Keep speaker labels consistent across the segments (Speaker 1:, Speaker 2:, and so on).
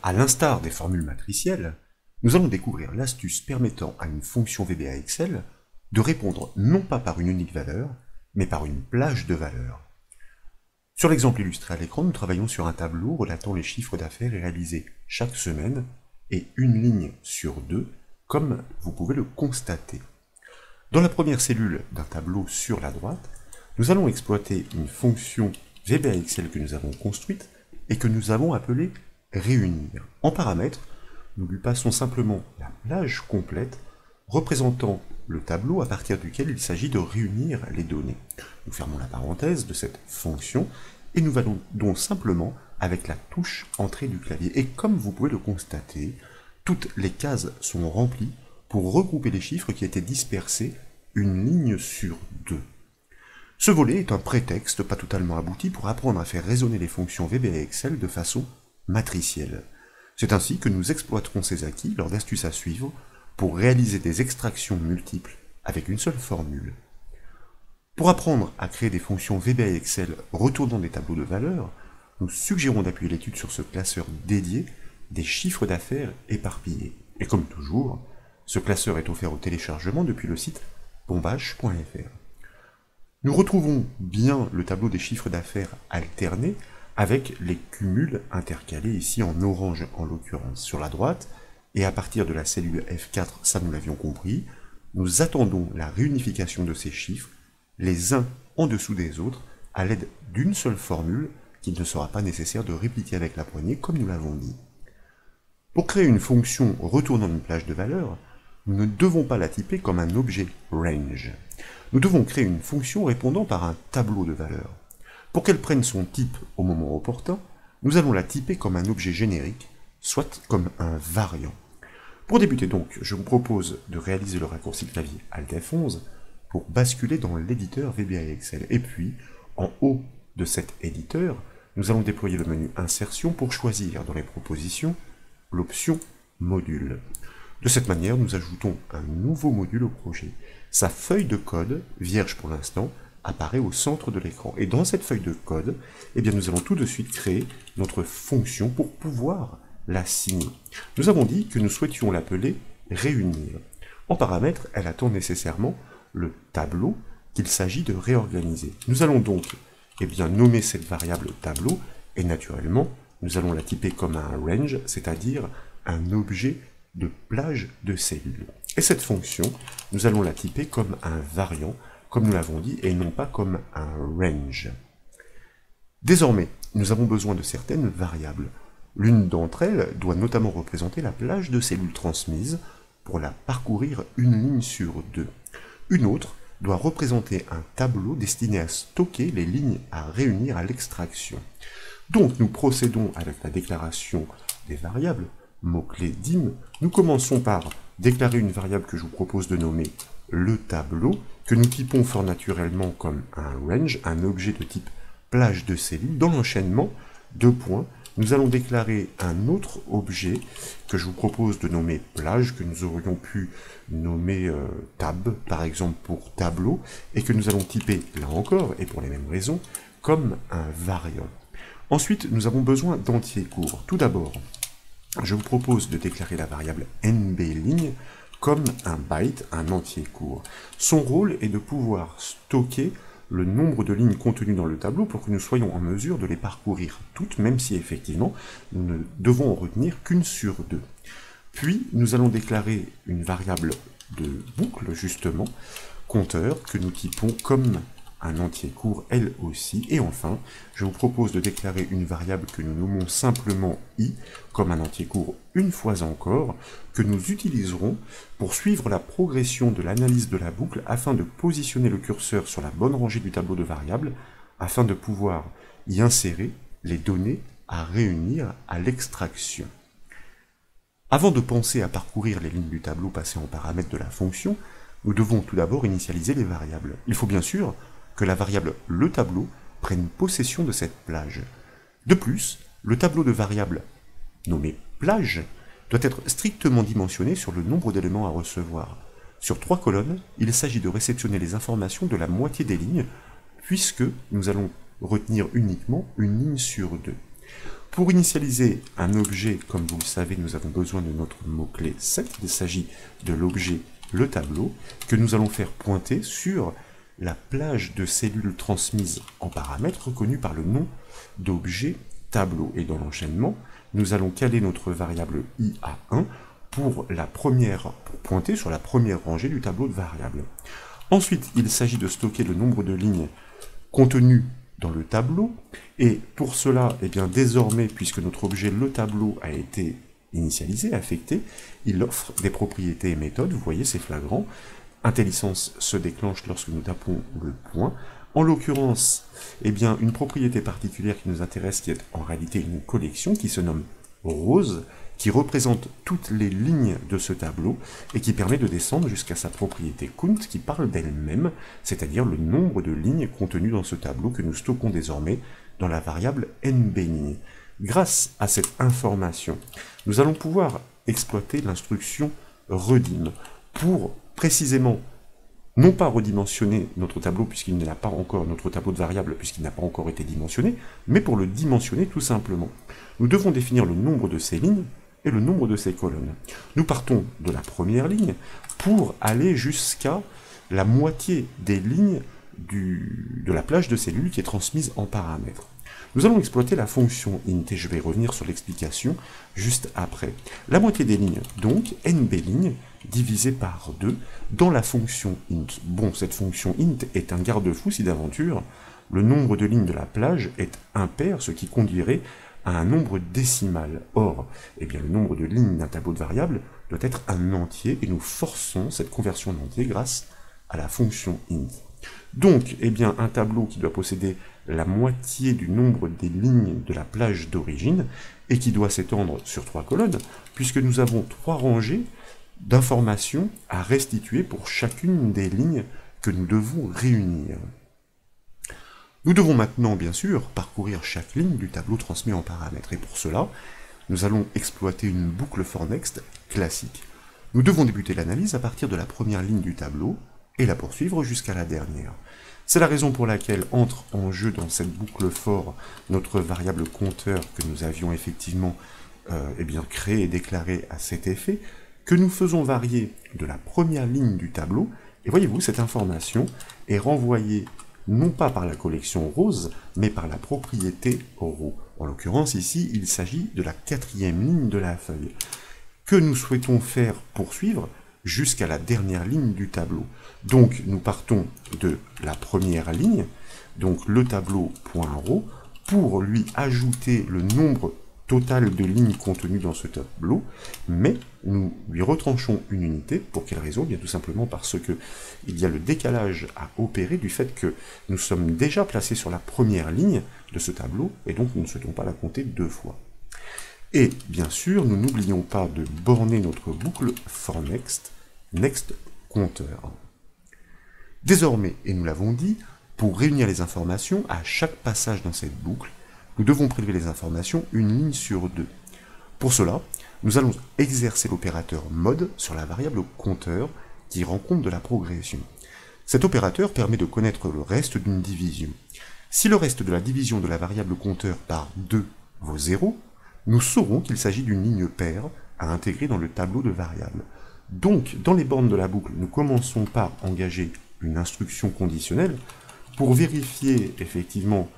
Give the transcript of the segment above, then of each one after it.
Speaker 1: À l'instar des formules matricielles, nous allons découvrir l'astuce permettant à une fonction VBA Excel de répondre non pas par une unique valeur, mais par une plage de valeurs. Sur l'exemple illustré à l'écran, nous travaillons sur un tableau relatant les chiffres d'affaires réalisés chaque semaine et une ligne sur deux, comme vous pouvez le constater. Dans la première cellule d'un tableau sur la droite, nous allons exploiter une fonction VBA Excel que nous avons construite et que nous avons appelée réunir. En paramètres, nous lui passons simplement la plage complète représentant le tableau à partir duquel il s'agit de réunir les données. Nous fermons la parenthèse de cette fonction et nous allons donc simplement avec la touche entrée du clavier. Et comme vous pouvez le constater, toutes les cases sont remplies pour regrouper les chiffres qui étaient dispersés une ligne sur deux. Ce volet est un prétexte pas totalement abouti pour apprendre à faire résonner les fonctions VBA Excel de façon matricielle. C'est ainsi que nous exploiterons ces acquis lors d'astuces à suivre pour réaliser des extractions multiples avec une seule formule. Pour apprendre à créer des fonctions VBA Excel retournant des tableaux de valeurs, nous suggérons d'appuyer l'étude sur ce classeur dédié des chiffres d'affaires éparpillés. Et comme toujours, ce classeur est offert au téléchargement depuis le site bombache.fr. Nous retrouvons bien le tableau des chiffres d'affaires alternés avec les cumuls intercalés ici en orange en l'occurrence sur la droite, et à partir de la cellule F4, ça nous l'avions compris, nous attendons la réunification de ces chiffres, les uns en dessous des autres, à l'aide d'une seule formule qu'il ne sera pas nécessaire de répliquer avec la poignée comme nous l'avons dit. Pour créer une fonction retournant une plage de valeurs, nous ne devons pas la typer comme un objet range. Nous devons créer une fonction répondant par un tableau de valeurs. Pour qu'elle prenne son type au moment opportun, nous allons la typer comme un objet générique, soit comme un variant. Pour débuter donc, je vous propose de réaliser le raccourci clavier Alt F11 pour basculer dans l'éditeur VBA Excel. Et puis, en haut de cet éditeur, nous allons déployer le menu Insertion pour choisir dans les propositions l'option Module. De cette manière, nous ajoutons un nouveau module au projet. Sa feuille de code, vierge pour l'instant, apparaît au centre de l'écran. Et dans cette feuille de code, eh bien, nous allons tout de suite créer notre fonction pour pouvoir la signer. Nous avons dit que nous souhaitions l'appeler réunir. En paramètres, elle attend nécessairement le tableau qu'il s'agit de réorganiser. Nous allons donc eh bien, nommer cette variable tableau et naturellement, nous allons la typer comme un range, c'est-à-dire un objet de plage de cellules. Et cette fonction, nous allons la typer comme un variant, comme nous l'avons dit, et non pas comme un range. Désormais, nous avons besoin de certaines variables. L'une d'entre elles doit notamment représenter la plage de cellules transmises pour la parcourir une ligne sur deux. Une autre doit représenter un tableau destiné à stocker les lignes à réunir à l'extraction. Donc nous procédons avec la déclaration des variables, mot-clé dim. Nous commençons par déclarer une variable que je vous propose de nommer le tableau, que nous typons fort naturellement comme un range, un objet de type plage de cellules. Dans l'enchaînement, deux points, nous allons déclarer un autre objet que je vous propose de nommer plage, que nous aurions pu nommer tab, par exemple pour tableau, et que nous allons typer, là encore, et pour les mêmes raisons, comme un variant. Ensuite, nous avons besoin d'entiers courts. Tout d'abord, je vous propose de déclarer la variable nbLigne comme un byte, un entier court. Son rôle est de pouvoir stocker le nombre de lignes contenues dans le tableau pour que nous soyons en mesure de les parcourir toutes, même si effectivement nous ne devons en retenir qu'une sur deux. Puis nous allons déclarer une variable de boucle, justement, compteur, que nous typons comme un entier court elle aussi. Et enfin, je vous propose de déclarer une variable que nous nommons simplement i, comme un entier court une fois encore, que nous utiliserons pour suivre la progression de l'analyse de la boucle afin de positionner le curseur sur la bonne rangée du tableau de variables, afin de pouvoir y insérer les données à réunir à l'extraction. Avant de penser à parcourir les lignes du tableau passées en paramètres de la fonction, nous devons tout d'abord initialiser les variables. Il faut bien sûr que la variable le tableau prenne possession de cette plage. De plus, le tableau de variables nommé plage doit être strictement dimensionné sur le nombre d'éléments à recevoir. Sur 3 colonnes, il s'agit de réceptionner les informations de la moitié des lignes, puisque nous allons retenir uniquement une ligne sur deux. Pour initialiser un objet, comme vous le savez, nous avons besoin de notre mot-clé set. Il s'agit de l'objet le tableau, que nous allons faire pointer sur la plage de cellules transmises en paramètres reconnue par le nom d'objet tableau. Et dans l'enchaînement, nous allons caler notre variable i à 1 pour pointer sur la première rangée du tableau de variables. Ensuite, il s'agit de stocker le nombre de lignes contenues dans le tableau, et pour cela, eh bien, désormais, puisque notre objet le tableau a été initialisé, affecté, il offre des propriétés et méthodes. Vous voyez, c'est flagrant. IntelliSense se déclenche lorsque nous tapons le point. En l'occurrence, eh bien, une propriété particulière qui nous intéresse, qui est en réalité une collection, qui se nomme rose, qui représente toutes les lignes de ce tableau, et qui permet de descendre jusqu'à sa propriété count, qui parle d'elle-même, c'est-à-dire le nombre de lignes contenues dans ce tableau que nous stockons désormais dans la variable nblignes. Grâce à cette information, nous allons pouvoir exploiter l'instruction redim pour précisément non pas redimensionner notre tableau puisqu'il n'a pas encore notre tableau de variables puisqu'il n'a pas encore été dimensionné, mais pour le dimensionner tout simplement. Nous devons définir le nombre de ces lignes et le nombre de ces colonnes. Nous partons de la première ligne pour aller jusqu'à la moitié des lignes de la plage de cellules qui est transmise en paramètres. Nous allons exploiter la fonction int, et je vais revenir sur l'explication juste après. La moitié des lignes, donc, nblignes, divisé par 2, dans la fonction int. Bon, cette fonction int est un garde-fou si d'aventure le nombre de lignes de la plage est impair, ce qui conduirait à un nombre décimal. Or, eh bien, le nombre de lignes d'un tableau de variables doit être un entier, et nous forçons cette conversion en entier grâce à la fonction int. Donc, eh bien, un tableau qui doit posséder la moitié du nombre des lignes de la plage d'origine, et qui doit s'étendre sur 3 colonnes, puisque nous avons 3 rangées d'informations à restituer pour chacune des lignes que nous devons réunir. Nous devons maintenant, bien sûr, parcourir chaque ligne du tableau transmis en paramètres, et pour cela, nous allons exploiter une boucle for next classique. Nous devons débuter l'analyse à partir de la première ligne du tableau, et la poursuivre jusqu'à la dernière. C'est la raison pour laquelle entre en jeu dans cette boucle for notre variable compteur que nous avions effectivement créé et déclaré à cet effet, que nous faisons varier de la première ligne du tableau, et voyez-vous, cette information est renvoyée non pas par la collection rose, mais par la propriété row. En l'occurrence, ici, il s'agit de la 4e ligne de la feuille, que nous souhaitons faire poursuivre jusqu'à la dernière ligne du tableau. Donc, nous partons de la première ligne, donc le tableau.row, pour lui ajouter le nombre total de lignes contenues dans ce tableau, mais nous lui retranchons une unité. Pour quelle raison? Bien tout simplement parce que il y a le décalage à opérer du fait que nous sommes déjà placés sur la première ligne de ce tableau, et donc nous ne souhaitons pas la compter 2 fois. Et bien sûr, nous n'oublions pas de borner notre boucle for next compteur. Désormais, et nous l'avons dit, pour réunir les informations, à chaque passage dans cette boucle, nous devons prélever les informations une ligne sur 2. Pour cela, nous allons exercer l'opérateur mode sur la variable compteur qui rend compte de la progression. Cet opérateur permet de connaître le reste d'une division. Si le reste de la division de la variable compteur par 2 vaut 0, nous saurons qu'il s'agit d'une ligne paire à intégrer dans le tableau de variables. Donc, dans les bornes de la boucle, nous commençons par engager une instruction conditionnelle pour vérifier effectivement,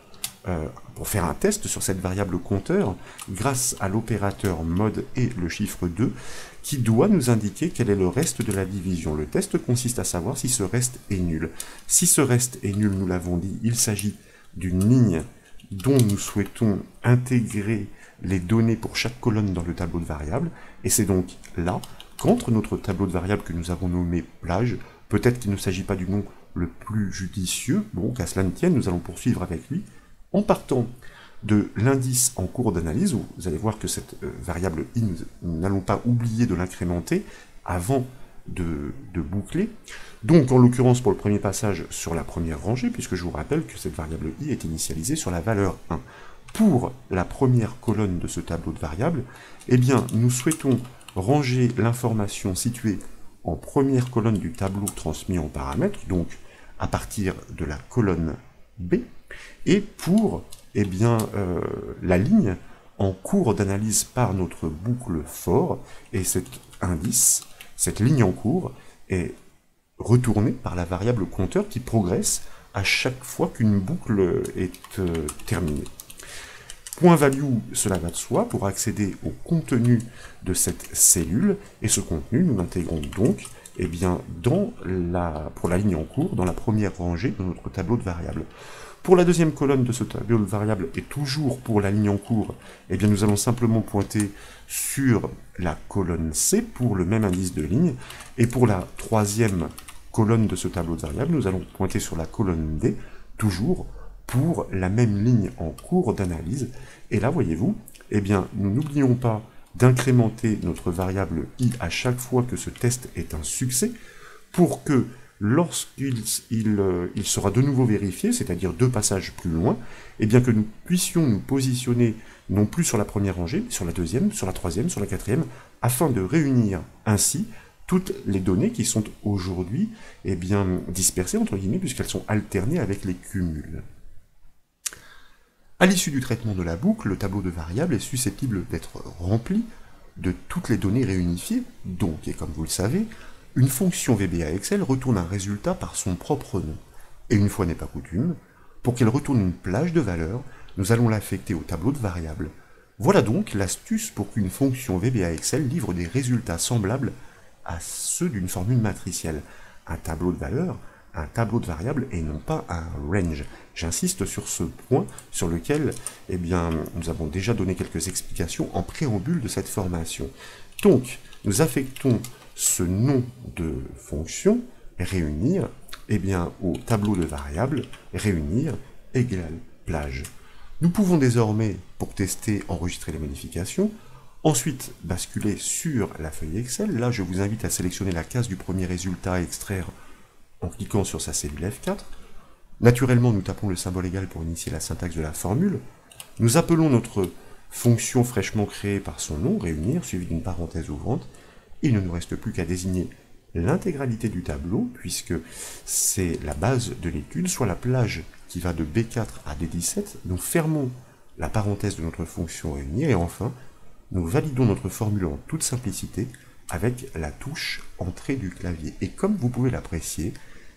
Speaker 1: pour faire un test sur cette variable compteur, grâce à l'opérateur mode et le chiffre 2, qui doit nous indiquer quel est le reste de la division. Le test consiste à savoir si ce reste est nul. Si ce reste est nul, nous l'avons dit, il s'agit d'une ligne dont nous souhaitons intégrer les données pour chaque colonne dans le tableau de variables, et c'est donc là qu'entre notre tableau de variables que nous avons nommé plage, peut-être qu'il ne s'agit pas du nom le plus judicieux, bon, qu'à cela ne tienne, nous allons poursuivre avec lui, en partant de l'indice en cours d'analyse, où vous allez voir que cette variable i, nous n'allons pas oublier de l'incrémenter avant de boucler. Donc, en l'occurrence, pour le premier passage, sur la première rangée, puisque je vous rappelle que cette variable i est initialisée sur la valeur 1. Pour la première colonne de ce tableau de variables, eh bien, nous souhaitons ranger l'information située en première colonne du tableau transmis en paramètres, donc à partir de la colonne B, et pour la ligne en cours d'analyse par notre boucle for, et cet indice, cette ligne en cours, est retournée par la variable compteur qui progresse à chaque fois qu'une boucle est terminée. Point value, cela va de soi, pour accéder au contenu de cette cellule, et ce contenu, nous l'intégrons donc eh bien, pour la ligne en cours, dans la première rangée de notre tableau de variables. Pour la deuxième colonne de ce tableau de variables, et toujours pour la ligne en cours, eh bien, nous allons simplement pointer sur la colonne C pour le même indice de ligne, et pour la troisième colonne de ce tableau de variables, nous allons pointer sur la colonne D, toujours pour la même ligne en cours d'analyse. Et là, voyez-vous, eh bien, nous n'oublions pas d'incrémenter notre variable i à chaque fois que ce test est un succès, pour que lorsqu'il sera de nouveau vérifié, c'est-à-dire 2 passages plus loin, eh bien que nous puissions nous positionner non plus sur la première rangée, mais sur la deuxième, sur la troisième, sur la quatrième, afin de réunir ainsi toutes les données qui sont aujourd'hui eh bien, dispersées, entre guillemets, puisqu'elles sont alternées avec les cumuls. À l'issue du traitement de la boucle, le tableau de variables est susceptible d'être rempli de toutes les données réunifiées, donc, et comme vous le savez, une fonction VBA Excel retourne un résultat par son propre nom. Et une fois n'est pas coutume, pour qu'elle retourne une plage de valeurs, nous allons l'affecter au tableau de variables. Voilà donc l'astuce pour qu'une fonction VBA Excel livre des résultats semblables à ceux d'une formule matricielle. Un tableau de valeurs, un tableau de variables et non pas un range. J'insiste sur ce point sur lequel eh bien, nous avons déjà donné quelques explications en préambule de cette formation. Donc, nous affectons ce nom de fonction, réunir, eh bien, au tableau de variables, réunir égale plage. Nous pouvons désormais, pour tester, enregistrer les modifications, ensuite basculer sur la feuille Excel. Là, je vous invite à sélectionner la case du premier résultat à extraire en cliquant sur sa cellule F4. Naturellement, nous tapons le symbole égal pour initier la syntaxe de la formule. Nous appelons notre fonction fraîchement créée par son nom, réunir, suivi d'une parenthèse ouvrante. Il ne nous reste plus qu'à désigner l'intégralité du tableau, puisque c'est la base de l'étude, soit la plage qui va de B4 à D17. Nous fermons la parenthèse de notre fonction réunir, et enfin, nous validons notre formule en toute simplicité avec la touche entrée du clavier. Et comme vous pouvez l'apprécier,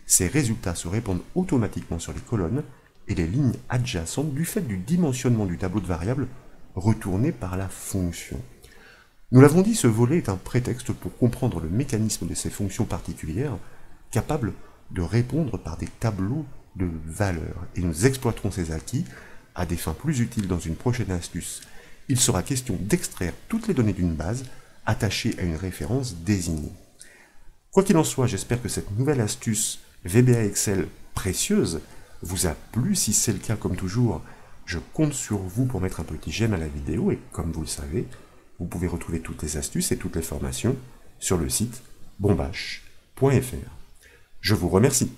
Speaker 1: ces résultats se répandent automatiquement sur les colonnes et les lignes adjacentes du fait du dimensionnement du tableau de variables retourné par la fonction. Nous l'avons dit, ce volet est un prétexte pour comprendre le mécanisme de ces fonctions particulières capables de répondre par des tableaux de valeurs. Et nous exploiterons ces acquis à des fins plus utiles dans une prochaine astuce. Il sera question d'extraire toutes les données d'une base attachée à une référence désignée. Quoi qu'il en soit, j'espère que cette nouvelle astuce VBA Excel précieuse vous a plu. Si c'est le cas, comme toujours, je compte sur vous pour mettre un petit j'aime à la vidéo, et comme vous le savez, vous pouvez retrouver toutes les astuces et toutes les formations sur le site bombache.fr. Je vous remercie.